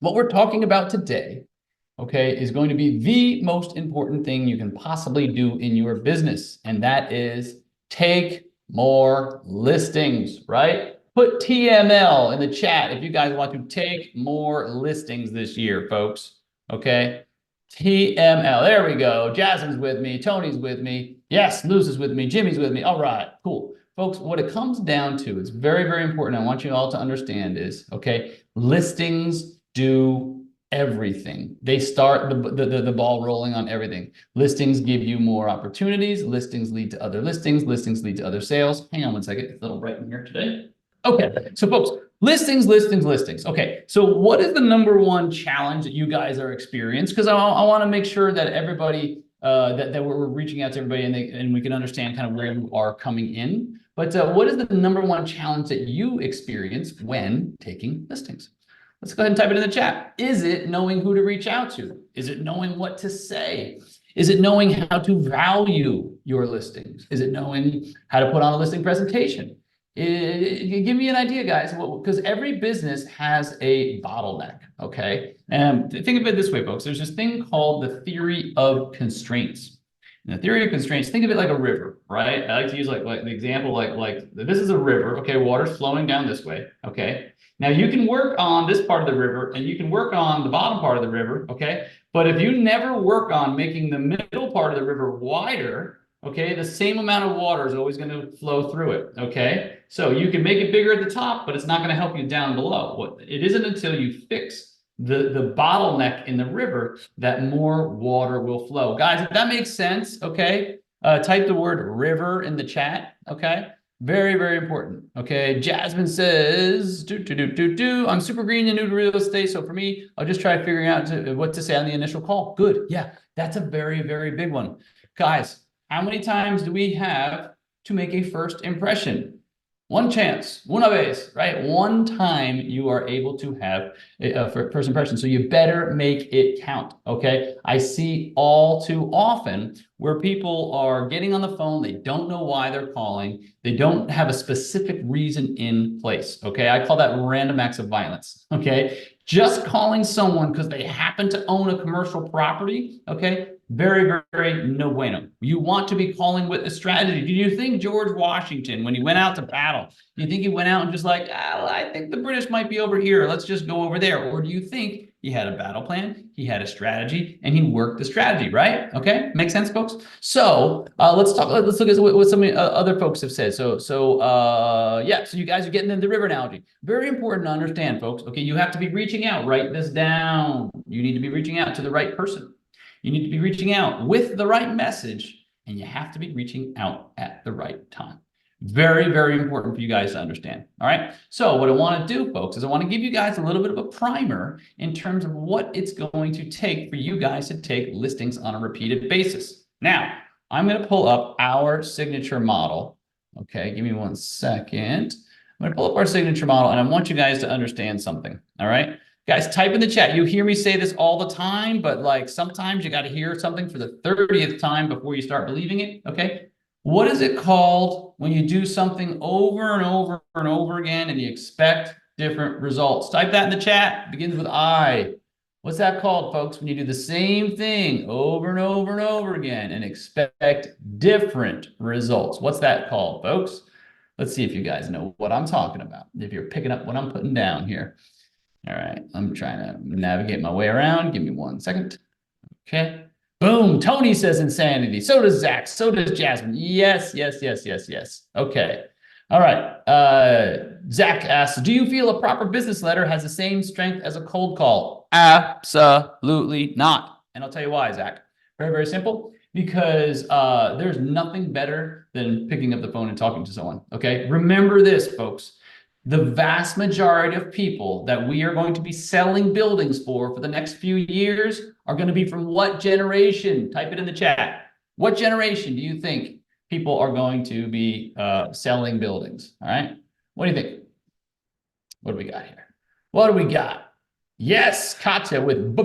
What we're talking about today, okay, is going to be the most important thing you can possibly do in your business, and that is take more listings, right? Put TML in the chat if you guys want to take more listings this year, folks, okay? TML, there we go. Jasmine's with me, Tony's with me. Yes, Luz is with me, Jimmy's with me. All right, cool. Folks, what it comes down to, it's very, very important. I want you all to understand is, okay, listings do everything. They start the ball rolling on everything. Listings give you more opportunities. Listings lead to other listings. Listings lead to other sales. Hang on one second. It's a little bright in here today. Okay, so folks, listings, listings, listings. Okay, so what is the number one challenge that you guys are experiencing? Because I want to make sure that everybody, that we're reaching out to everybody and we can understand kind of where you are coming in. But what is the number one challenge that you experience when taking listings? Let's go ahead and type it in the chat. Is it knowing who to reach out to? Is it knowing what to say? Is it knowing how to value your listings? Is it knowing how to put on a listing presentation? Give me an idea, guys, because every business has a bottleneck, okay? And think of it this way, folks. There's this thing called the theory of constraints. And the theory of constraints, think of it like a river, right? I like to use like the example, like this is a river, okay? Water's flowing down this way, okay? Now you can work on this part of the river and you can work on the bottom part of the river, okay? But if you never work on making the middle part of the river wider, okay, the same amount of water is always going to flow through it, okay? So you can make it bigger at the top, but it's not going to help you down below. It isn't until you fix the bottleneck in the river that more water will flow. Guys, if that makes sense, okay, type the word river in the chat, okay? Very, very important. Okay, Jasmine says, I'm super green and new to real estate. So for me, I'll just try figuring out what to say on the initial call. Good. Yeah, that's a very, very big one. Guys, how many times do we have to make a first impression? One chance, una vez, right? One time you are able to have a first impression. So you better make it count, okay? I see all too often where people are getting on the phone, they don't know why they're calling, they don't have a specific reason in place, okay? I call that random acts of violence, okay? Just calling someone because they happen to own a commercial property, okay? Very, very, very no bueno. You want to be calling with a strategy. Do you think George Washington, when he went out to battle, do you think he went out and just like, oh, I think the British might be over here, let's just go over there? Or do you think he had a battle plan, he had a strategy, and he worked the strategy, right? Okay, makes sense, folks? So let's look at what some other folks have said. So you guys are getting into the river analogy. Very important to understand, folks. Okay, you have to be reaching out. Write this down. You need to be reaching out to the right person. You need to be reaching out with the right message, and you have to be reaching out at the right time. Very, very important for you guys to understand. All right. So what I want to do, folks, is I want to give you guys a little bit of a primer in terms of what it's going to take for you guys to take listings on a repeated basis. Now, I'm going to pull up our signature model. Okay, give me 1 second. I'm going to pull up our signature model, and I want you guys to understand something. All right. Guys, type in the chat. You hear me say this all the time, but like sometimes you got to hear something for the 30th time before you start believing it. Okay. What is it called when you do something over and over and over again and you expect different results? Type that in the chat. It begins with I. What's that called, folks? When you do the same thing over and over and over again and expect different results. What's that called, folks? Let's see if you guys know what I'm talking about. If you're picking up what I'm putting down here. All right, I'm trying to navigate my way around. Give me 1 second. Okay. Boom. Tony says insanity. So does Zach. So does Jasmine. Yes, yes, yes, yes, yes. Okay. All right. Zach asks, do you feel a proper business letter has the same strength as a cold call? Absolutely not. And I'll tell you why, Zach. Very, very simple. Because there's nothing better than picking up the phone and talking to someone. Okay. Remember this, folks. The vast majority of people that we are going to be selling buildings for the next few years are going to be from what generation? Type it in the chat. What generation do you think people are going to be selling buildings? All right. What do you think? What do we got here? What do we got? Yes, Katya with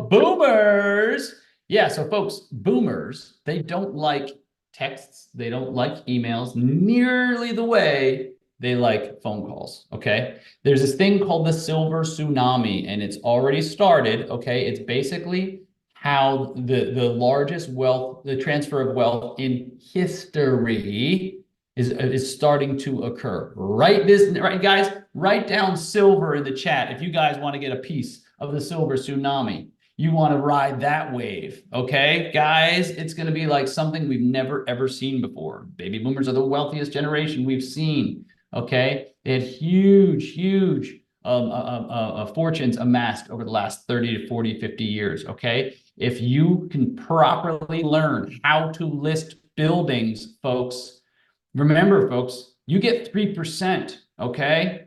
boomers. Yeah, so folks, boomers, they don't like texts. They don't like emails nearly the way they like phone calls, okay? There's this thing called the silver tsunami, and it's already started, okay? It's basically how the largest wealth, the transfer of wealth in history is starting to occur. Right, guys? Write down silver in the chat if you guys want to get a piece of the silver tsunami. You want to ride that wave, okay? Guys, it's going to be like something we've never, ever seen before. Baby boomers are the wealthiest generation we've seen, okay? They had huge fortunes amassed over the last 30 to 40, 50 years, okay? If you can properly learn how to list buildings, folks, remember, folks, you get 3%, okay?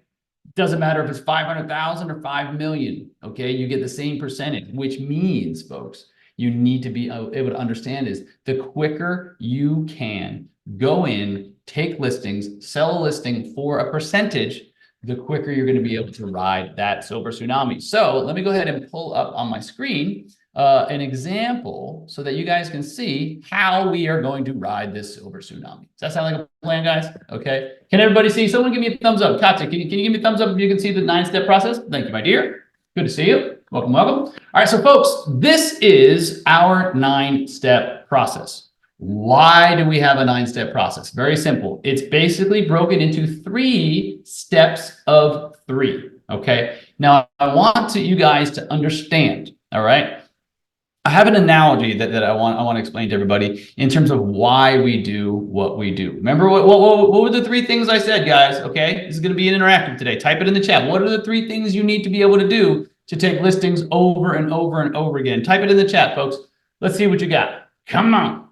Doesn't matter if it's 500,000 or 5 million, okay? You get the same percentage, which means, folks, you need to be able to understand is the quicker you can go in, take listings, sell a listing for a percentage, the quicker you're going to be able to ride that silver tsunami. So let me go ahead and pull up on my screen an example so that you guys can see how we are going to ride this silver tsunami. Does that sound like a plan, guys? Okay. Can everybody see? Someone give me a thumbs up. Katya, can you give me a thumbs up if you can see the 9-step process? Thank you, my dear. Good to see you. Welcome, welcome. All right, so folks, this is our 9-step process. Why do we have a 9-step process? Very simple. It's basically broken into 3 steps of 3. Okay. Now I want you guys to understand. All right. I have an analogy that I want to explain to everybody in terms of why we do what we do. Remember what were the 3 things I said, guys? Okay, this is going to be an interactive today. Type it in the chat. What are the 3 things you need to be able to do to take listings over and over and over again? Type it in the chat, folks. Let's see what you got. Come on.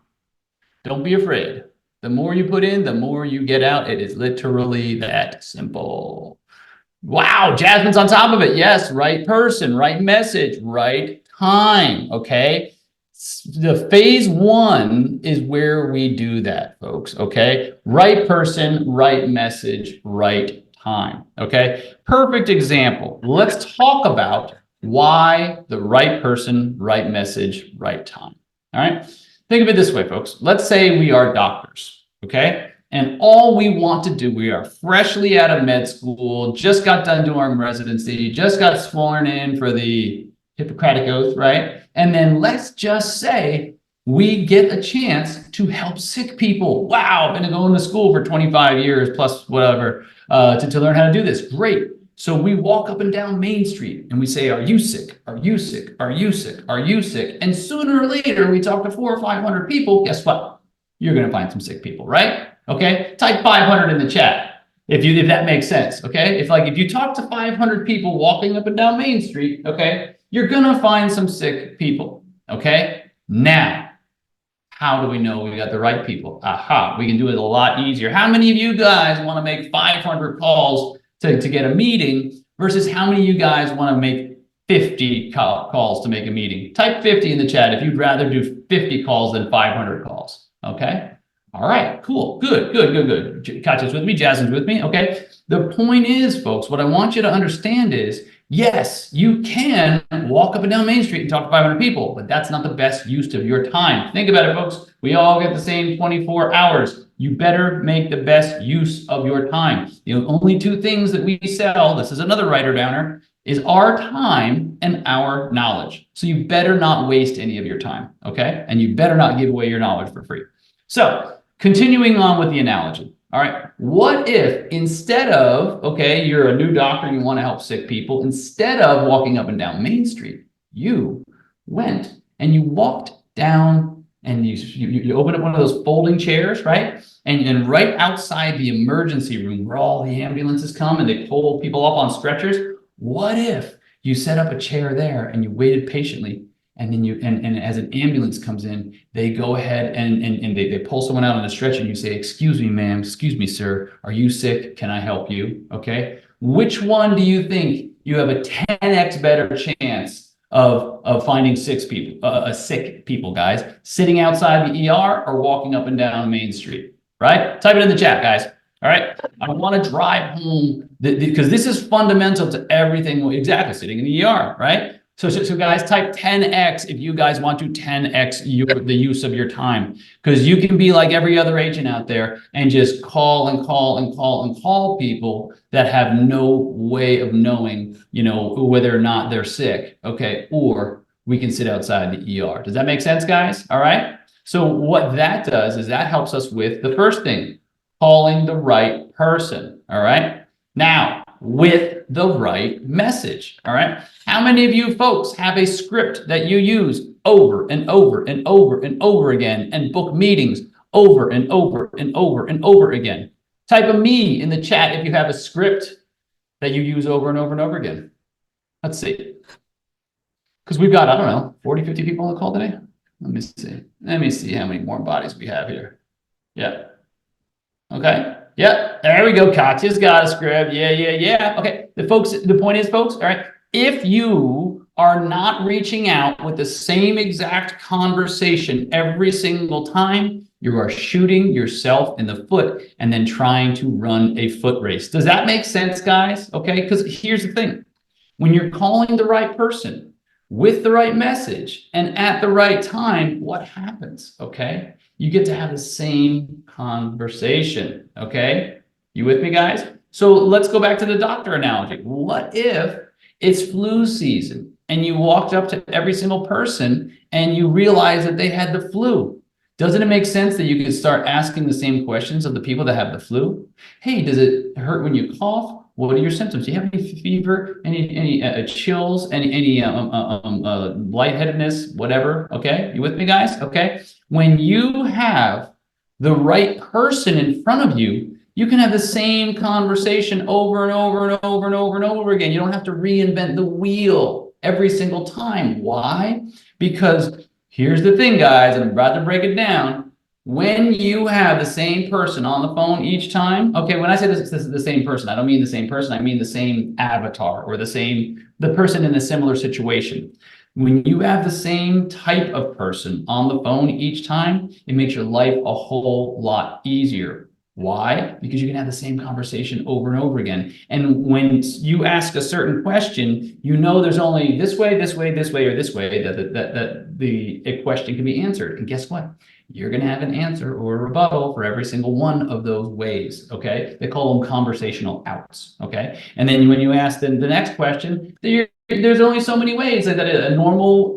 Don't be afraid. The more you put in, the more you get out. It is literally that simple. Wow, Jasmine's on top of it. Yes, right person, right message, right time, okay? The phase 1 is where we do that, folks, okay? Right person, right message, right time, okay? Perfect example. Let's talk about why the right person, right message, right time, all right? Think of it this way, folks. Let's say we are doctors, okay? And all we want to do, we are freshly out of med school, just got done doing residency, just got sworn in for the Hippocratic Oath, right? And then let's just say we get a chance to help sick people. Wow, I've been going to school for 25 years plus whatever to learn how to do this. Great. So we walk up and down Main Street and we say, are you sick? Are you sick? Are you sick? Are you sick? And sooner or later, we talk to 400 or 500 people. Guess what? You're going to find some sick people, right? Okay, type 500 in the chat if that makes sense. Okay, if you talk to 500 people walking up and down Main Street, okay, you're gonna find some sick people. Okay, now how do we know we got the right people? Aha, we can do it a lot easier. How many of you guys want to make 500 calls to get a meeting versus how many of you guys want to make 50 calls to make a meeting? Type 50 in the chat if you'd rather do 50 calls than 500 calls. Okay. All right, cool, good. Katya's with me, Jasmine's with me, okay? The point is, folks, what I want you to understand is, yes, you can walk up and down Main Street and talk to 500 people, but that's not the best use of your time. Think about it, folks. We all get the same 24 hours. You better make the best use of your time. The only 2 things that we sell, this is another writer downer, is our time and our knowledge. So you better not waste any of your time, okay? And you better not give away your knowledge for free. So, continuing on with the analogy, all right, what if instead of, okay, you're a new doctor and you want to help sick people, instead of walking up and down Main Street, you went and you walked down and you open up one of those folding chairs, right? And right outside the emergency room where all the ambulances come and they pull people up on stretchers, what if you set up a chair there and you waited patiently? And then and as an ambulance comes in, they go ahead and they pull someone out on a stretcher and you say, excuse me, ma'am, excuse me, sir, are you sick? Can I help you? Okay. Which one do you think you have a 10x better chance of finding sick people, guys, sitting outside the ER or walking up and down Main Street, right? Type it in the chat, guys. All right. I want to drive home because this is fundamental to everything. Exactly. Sitting in the ER, right? So guys, type 10x if you guys want to 10x the use of your time, because you can be like every other agent out there and just call and call and call and call people that have no way of knowing, whether or not they're sick, okay? Or we can sit outside the ER. Does that make sense, guys? All right. So what that does is that helps us with the first thing, calling the right person. All right. Now, with the right message. All right. How many of you folks have a script that you use over and over and over and over again and book meetings over and over and over and over again? Type a me in the chat if you have a script that you use over and over and over again. Let's see. Because we've got, I don't know, 40, 50 people on the call today. Let me see. Let me see how many more bodies we have here. Yeah. Okay. Yeah, there we go. Katya's got a script. Yeah. Okay. The point is, folks, all right, if you are not reaching out with the same exact conversation every single time, you are shooting yourself in the foot and then trying to run a foot race. Does that make sense, guys? Okay, because here's the thing. When you're calling the right person with the right message and at the right time, what happens? Okay. You get to have the same conversation, okay? You with me, guys? So let's go back to the doctor analogy. What if it's flu season and you walked up to every single person and you realized that they had the flu? Doesn't it make sense that you could start asking the same questions of the people that have the flu? Hey, does it hurt when you cough? What are your symptoms? Do you have any fever, any chills, any lightheadedness, whatever? Okay, you with me, guys? Okay. When you have the right person in front of you, you can have the same conversation over and over and over and over and over again. You don't have to reinvent the wheel every single time. Why? Because here's the thing, guys, I'm about to break it down. When you have the same person on the phone each time, okay, when I say this is the same person, I don't mean the same person, I mean the same avatar or the person in a similar situation. When you have the same type of person on the phone each time, it makes your life a whole lot easier. Why? Because you can have the same conversation over and over again. And when you ask a certain question, there's only this way, or this way that the question can be answered. And guess what? You're going to have an answer or a rebuttal for every single one of those ways, okay? They call them conversational outs, okay? And then when you ask them the next question, there's only so many ways that a normal,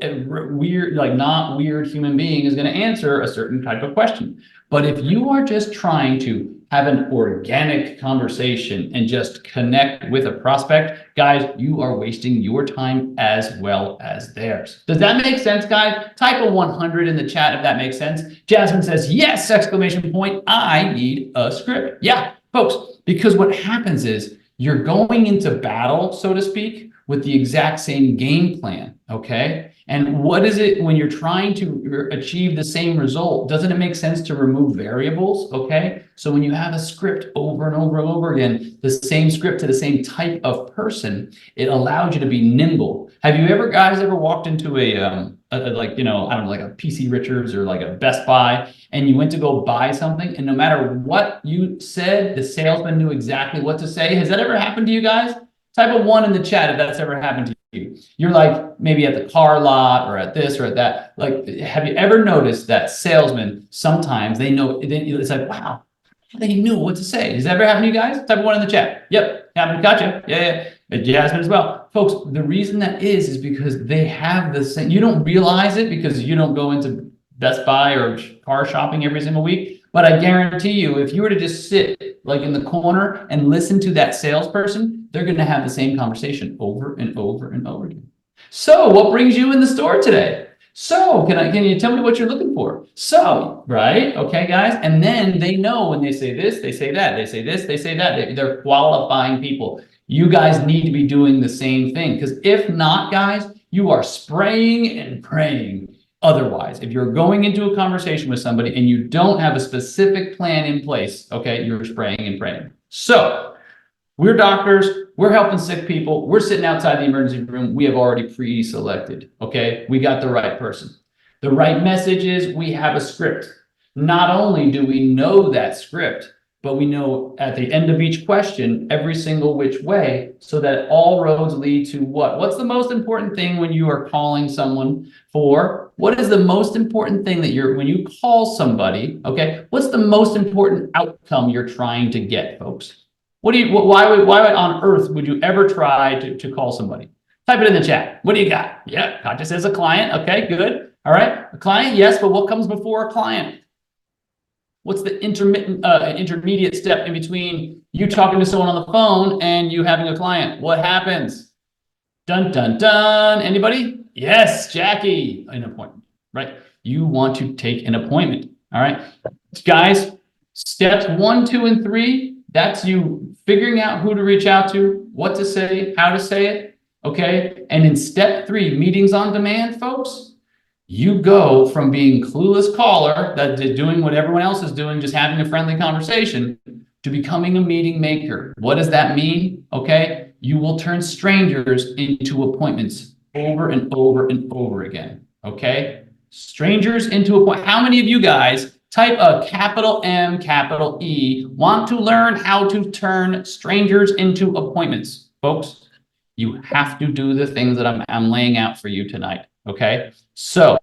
weird, like not weird human being is going to answer a certain type of question. But if you are just trying to have an organic conversation and just connect with a prospect, guys, you are wasting your time as well as theirs. Does that make sense, guys? Type a 100 in the chat if that makes sense. Jasmine says, yes, exclamation point, I need a script. Yeah, folks, because what happens is you're going into battle, so to speak, with the exact same game plan, okay? And what is it when you're trying to achieve the same result? Doesn't it make sense to remove variables, okay? So when you have a script over and over and over again, the same script to the same type of person, it allows you to be nimble. Have you guys ever walked into a like, I don't know, like a PC Richards or like a Best Buy, and you went to go buy something, and no matter what you said, the salesman knew exactly what to say? Has that ever happened to you guys? Type a 1 in the chat if that's ever happened to you. You're like maybe at the car lot or at this or at that. Like, have you ever noticed that salesmen, sometimes they know, it's like, wow, they knew what to say. Does that ever happen to you guys? Type a 1 in the chat. Yep, happened. Gotcha. Yeah. Jasmine as well. Folks, the reason that is because they have the same, you don't realize it because you don't go into Best Buy or car shopping every single week. But I guarantee you, if you were to just sit like in the corner and listen to that salesperson, they're going to have the same conversation over and over and over again. So what brings you in the store today? So can you tell me what you're looking for? So, right? Okay, guys. And then they know when they say this, they say that, they say this, they say that. They're qualifying people. You guys need to be doing the same thing, because if not, guys, you are spraying and praying. Otherwise, if you're going into a conversation with somebody and you don't have a specific plan in place, okay, you're spraying and praying. So we're doctors, we're helping sick people, we're sitting outside the emergency room, we have already pre-selected, okay? We got the right person. The right message is we have a script. Not only do we know that script, but we know at the end of each question, every single which way, so that all roads lead to what? What's the most important thing when you are calling someone for? What is the most important thing that when you call somebody, okay, what's the most important outcome you're trying to get, folks? Why on earth would you ever try to call somebody? Type it in the chat. What do you got? Yeah, Katja says a client. Okay, good. All right, a client, yes, but what comes before a client? What's the intermediate step in between you talking to someone on the phone and you having a client? What happens? Dun, dun, dun. Anybody? Yes, Jackie. An appointment, right? You want to take an appointment. All right, guys, steps 1, 2, and 3, that's you figuring out who to reach out to, what to say, how to say it. Okay. And in step 3, meetings on demand, folks, you go from being clueless caller that doing what everyone else is doing, just having a friendly conversation, to becoming a meeting maker. What does that mean? Okay. You will turn strangers into appointments over and over and over again. Okay. Strangers into appointments. How many of you guys type a capital M, capital E, want to learn how to turn strangers into appointments? Folks, you have to do the things that I'm laying out for you tonight. Okay. So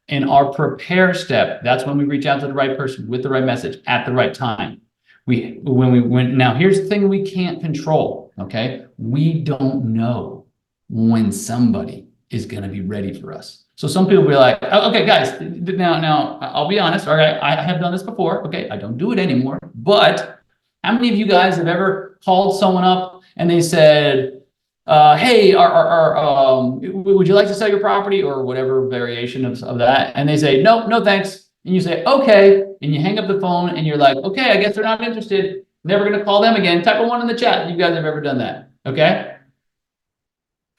in our prepare step, that's when we reach out to the right person with the right message at the right time. Now here's the thing we can't control. Okay. We don't know when somebody is going to be ready for us. So some people will be like, oh, okay, guys, now I'll be honest. All right. I have done this before. Okay. I don't do it anymore, but how many of you guys have ever called someone up and they said, hey, would you like to sell your property, or whatever variation of that? And they say, no, thanks. And you say, okay. And you hang up the phone and you're like, okay, I guess they're not interested. Never going to call them again. Type a 1 in the chat if you guys have ever done that. Okay.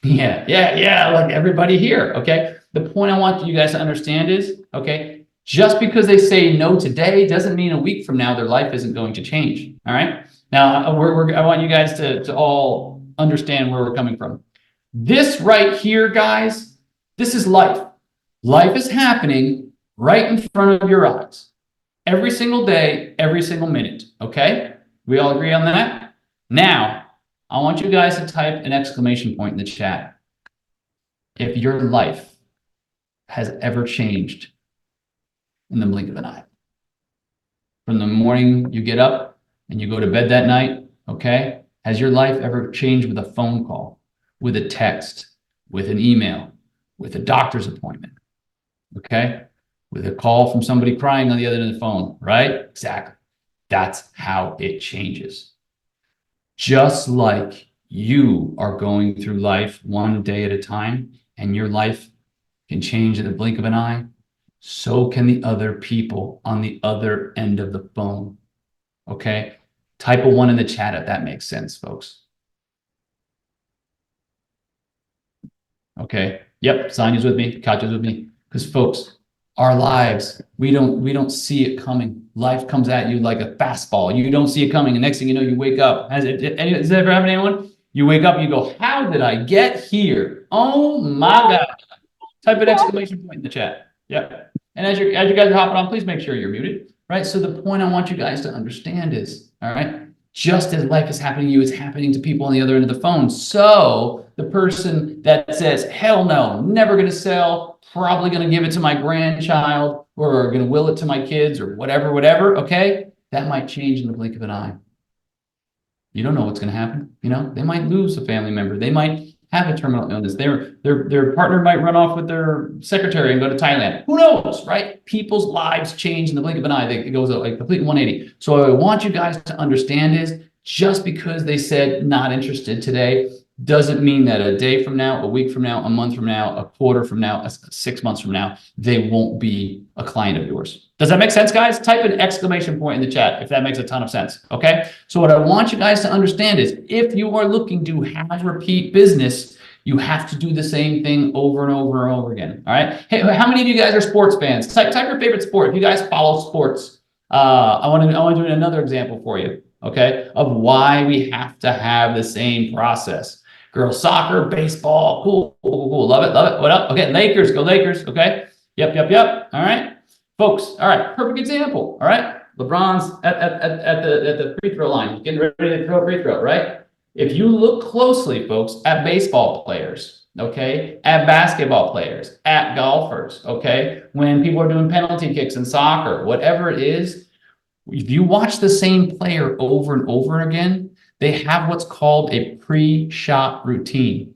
Yeah. Like everybody here. Okay. The point I want you guys to understand is, okay, just because they say no today doesn't mean a week from now their life isn't going to change. All right. Now I want you guys to all understand where we're coming from. This right here, guys, this is life. Life is happening right in front of your eyes every single day, every single minute. Okay. We all agree on that? Now, I want you guys to type an exclamation point in the chat if your life has ever changed in the blink of an eye. From the morning you get up and you go to bed that night, okay? Has your life ever changed with a phone call, with a text, with an email, with a doctor's appointment, okay? With a call from somebody crying on the other end of the phone, right? Exactly. That's how it changes. Just like you are going through life one day at a time, and your life can change in the blink of an eye, so can the other people on the other end of the phone. Okay? Type a 1 in the chat if that makes sense, folks. Okay. Yep, Sonia's with me, Katja's with me. Because folks, our lives, we don't see it coming. Life comes at you like a fastball. You don't see it coming, and next thing you know, you wake up. Has it ever happened to anyone? You wake up, you go, how did I get here? Oh my God. Type an exclamation point in the chat. Yep. And as you guys are hopping on, please make sure you're muted. Right. So the point I want you guys to understand is, all right, just as life is happening to you, it's happening to people on the other end of the phone. So the person that says, hell no, never going to sell, probably going to give it to my grandchild, or going to will it to my kids, or whatever. Okay. That might change in the blink of an eye. You don't know what's going to happen. You know, they might lose a family member. They might have a terminal illness. Their partner might run off with their secretary and go to Thailand. Who knows, right? People's lives change in the blink of an eye. It goes a complete 180. So what I want you guys to understand is, just because they said not interested today doesn't mean that a day from now, a week from now, a month from now, a quarter from now, 6 months from now, they won't be a client of yours. Does that make sense, guys? Type an exclamation point in the chat if that makes a ton of sense, okay? So what I want you guys to understand is, if you are looking to have repeat business, you have to do the same thing over and over and over again, all right? Hey, how many of you guys are sports fans? Type your favorite sport. If you guys follow sports, I want to do another example for you, okay, of why we have to have the same process. Girls soccer, baseball, cool. Love it. What up? Okay, Lakers, go Lakers, okay? Yep. All right, folks, all right, perfect example, all right? LeBron's at the free throw line, getting ready to throw a free throw, right? If you look closely, folks, at baseball players, okay, at basketball players, at golfers, okay, when people are doing penalty kicks in soccer, whatever it is, if you watch the same player over and over again, they have what's called a pre-shot routine.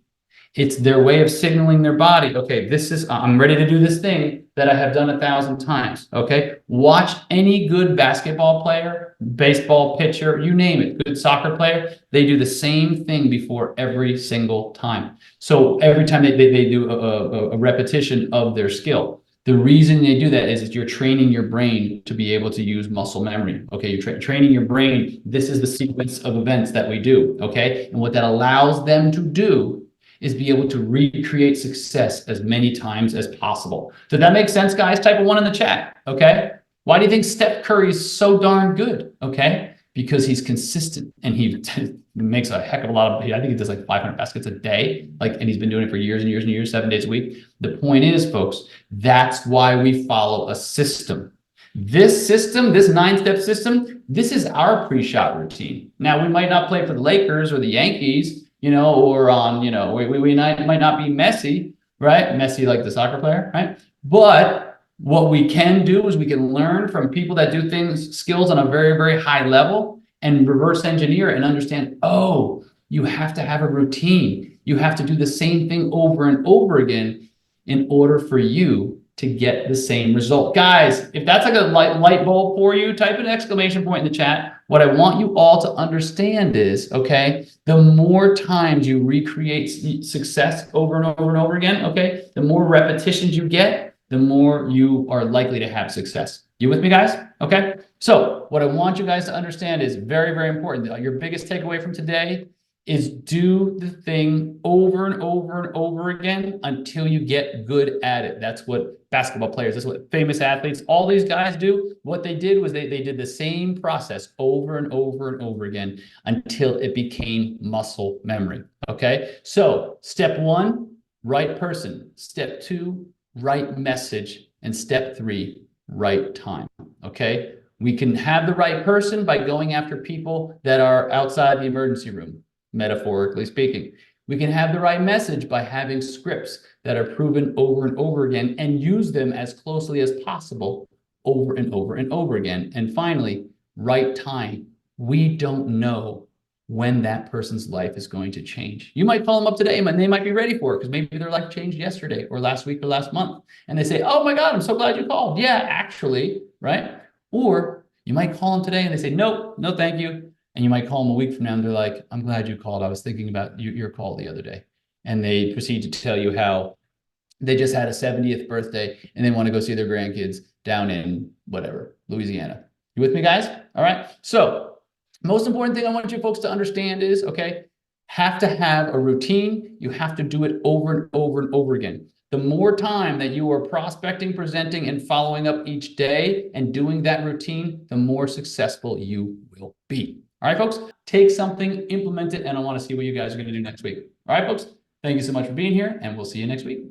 It's their way of signaling their body. Okay, I'm ready to do this thing that I have done 1,000 times. Okay, watch any good basketball player, baseball pitcher, you name it, good soccer player. They do the same thing before every single time. So every time they do a repetition of their skill. The reason they do that is that you're training your brain to be able to use muscle memory. Okay, you're training your brain. This is the sequence of events that we do. Okay, and what that allows them to do is be able to recreate success as many times as possible. Did that make sense, guys? Type a 1 in the chat, okay? Why do you think Steph Curry is so darn good, okay? Because he's consistent and he makes a heck of a lot of, I think he does like 500 baskets a day, and he's been doing it for years and years and years, 7 days a week. The point is, folks, that's why we follow a system. This system, this 9-step system, this is our pre-shot routine. Now, we might not play for the Lakers or the Yankees, or on, we might not be Messi, right? Messi, like the soccer player, right? But what we can do is we can learn from people that do skills on a very, very high level and reverse engineer and understand, oh, you have to have a routine. You have to do the same thing over and over again in order for you to get the same result. Guys, if that's like a light bulb for you, type an exclamation point in the chat. What I want you all to understand is, okay, the more times you recreate success over and over and over again, okay, the more repetitions you get, the more you are likely to have success. You with me, guys? Okay. So what I want you guys to understand is very, very important. Your biggest takeaway from today is do the thing over and over and over again until you get good at it. That's what basketball players, that's what famous athletes, all these guys do. What they did was they did the same process over and over and over again until it became muscle memory. Okay, so step 1, right person. Step 2, right message. And step 3, right time. Okay, we can have the right person by going after people that are outside the emergency room, metaphorically speaking. We can have the right message by having scripts that are proven over and over again and use them as closely as possible over and over and over again. And finally, right time. We don't know when that person's life is going to change. You might call them up today and they might be ready for it because maybe their life changed yesterday or last week or last month. And they say, oh my God, I'm so glad you called. Yeah, actually, right? Or you might call them today and they say, nope, no, thank you. And you might call them a week from now and they're like, I'm glad you called. I was thinking about your call the other day. And they proceed to tell you how they just had a 70th birthday and they want to go see their grandkids down in whatever, Louisiana. You with me, guys? All right. So most important thing I want you folks to understand is, okay, have to have a routine. You have to do it over and over and over again. The more time that you are prospecting, presenting, and following up each day and doing that routine, the more successful you will be. All right, folks, take something, implement it, and I want to see what you guys are going to do next week. All right, folks, thank you so much for being here, and we'll see you next week.